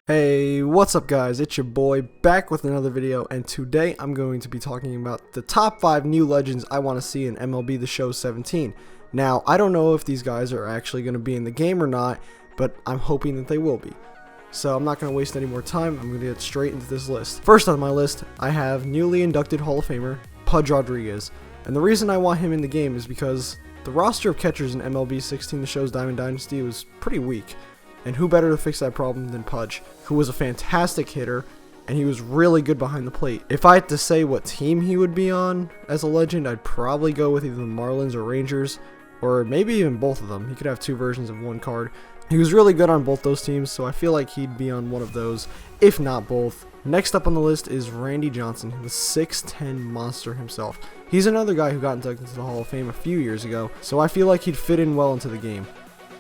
Hey, what's up guys, it's your boy back with another video, and today I'm going to be talking about the top 5 new legends I want to see in MLB The Show 17. Now, I don't know if these guys are actually going to be in the game or not, but I'm hoping that they will be. So I'm not going to waste any more time, I'm going to get straight into this list. First on my list, I have newly inducted Hall of Famer, Pudge, and the reason I want him in the game is because the roster of catchers in MLB 16 The Show's Diamond Dynasty was pretty weak. And who better to fix that problem than Pudge, who was a fantastic hitter, and he was really good behind the plate. If I had to say what team he would be on as a legend, I'd probably go with either the Marlins or Rangers, or maybe even both of them. He could have two versions of one card. He was really good on both those teams, so I feel like he'd be on one of those, if not both. Next up on the list is Randy Johnson, the 6'10 monster himself. He's another guy who got inducted into the Hall of Fame a few years ago, so I feel like he'd fit in well into the game,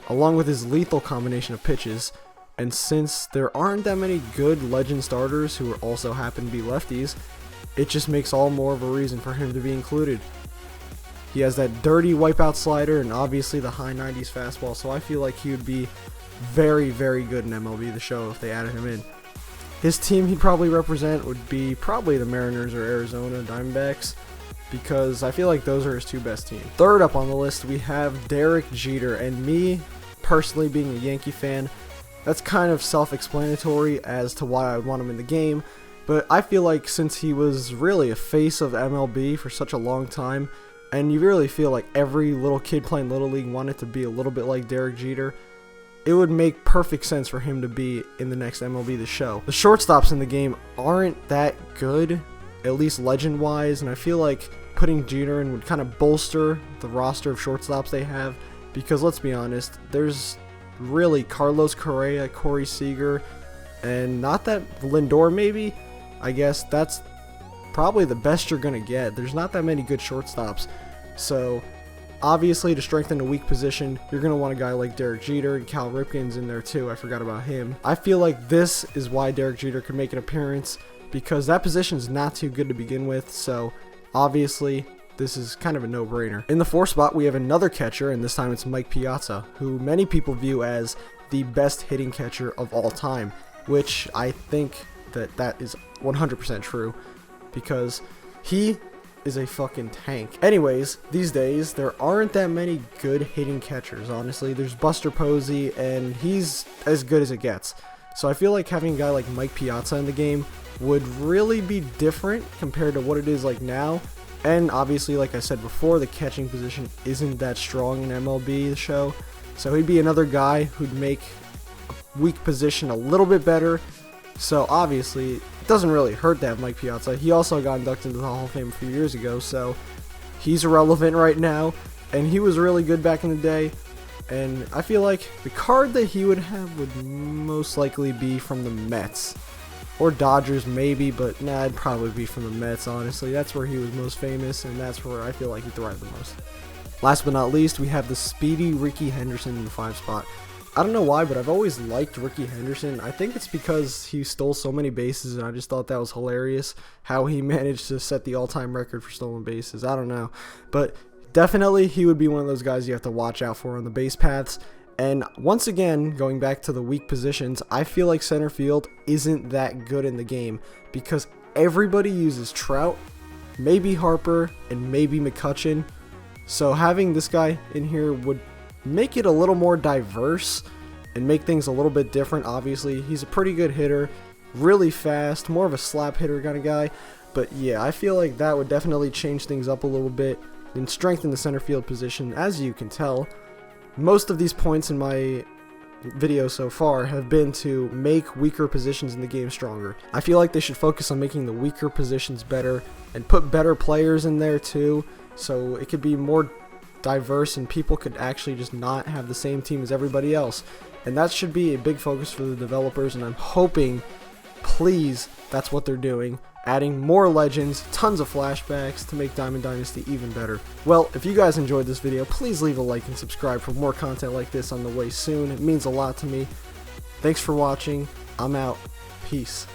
along with his lethal combination of pitches. And since there aren't that many good legend starters who also happen to be lefties, it just makes all more of a reason for him to be included. He has that dirty wipeout slider and obviously the high 90s fastball, so I feel like he would be very, very good in MLB The Show if they added him in. His team he'd probably represent would be probably the Mariners or Arizona Diamondbacks, because I feel like those are his two best teams. Third up on the list, we have Derek Jeter, and me personally being a Yankee fan, that's kind of self-explanatory as to why I would want him in the game, but I feel like since he was really a face of MLB for such a long time, and you really feel like every little kid playing Little League wanted to be a little bit like Derek Jeter, it would make perfect sense for him to be in the next MLB The Show. The shortstops in the game aren't that good, at least legend-wise, and I feel like putting Jeter in would kind of bolster the roster of shortstops they have, because let's be honest, there's really Carlos Correa, Corey Seager, and not that Lindor maybe. I guess that's probably the best you're going to get. There's not that many good shortstops. So obviously to strengthen a weak position, you're going to want a guy like Derek Jeter, and Cal Ripken's in there too. I forgot about him. I feel like this is why Derek Jeter could make an appearance, because that position's not too good to begin with. So obviously this is kind of a no-brainer. In the 4th spot, we have another catcher, and this time it's Mike Piazza, who many people view as the best hitting catcher of all time, which I think that is 100% true, because he is a fucking tank. Anyways, these days, there aren't that many good hitting catchers, honestly. There's Buster Posey, and he's as good as it gets. So I feel like having a guy like Mike Piazza in the game would really be different compared to what it is like now. And obviously, like I said before, the catching position isn't that strong in MLB The Show, so he'd be another guy who'd make a weak position a little bit better. So obviously, it doesn't really hurt to have Mike Piazza. He also got inducted into the Hall of Fame a few years ago, so he's irrelevant right now, and he was really good back in the day. And I feel like the card that he would have would most likely be from the Mets. Or Dodgers maybe, but nah, it'd probably be from the Mets, honestly. That's where he was most famous, and that's where I feel like he thrived the most. Last but not least, we have the speedy Ricky Henderson in the 5 spot. I don't know why, but I've always liked Ricky Henderson. I think it's because he stole so many bases, and I just thought that was hilarious, how he managed to set the all-time record for stolen bases. I don't know. But definitely, he would be one of those guys you have to watch out for on the base paths. And once again, going back to the weak positions, I feel like center field isn't that good in the game, because everybody uses Trout, maybe Harper, and maybe McCutchen. So having this guy in here would make it a little more diverse and make things a little bit different. Obviously, he's a pretty good hitter, really fast, more of a slap hitter kind of guy. But yeah, I feel like that would definitely change things up a little bit and strengthen the center field position. As you can tell, most of these points in my video so far have been to make weaker positions in the game stronger. I feel like they should focus on making the weaker positions better and put better players in there too, so it could be more diverse and people could actually just not have the same team as everybody else. And that should be a big focus for the developers, and I'm hoping, please, that's what they're doing. Adding more legends, tons of flashbacks to make Diamond Dynasty even better. Well, if you guys enjoyed this video, please leave a like and subscribe for more content like this on the way soon. It means a lot to me. Thanks for watching. I'm out. Peace.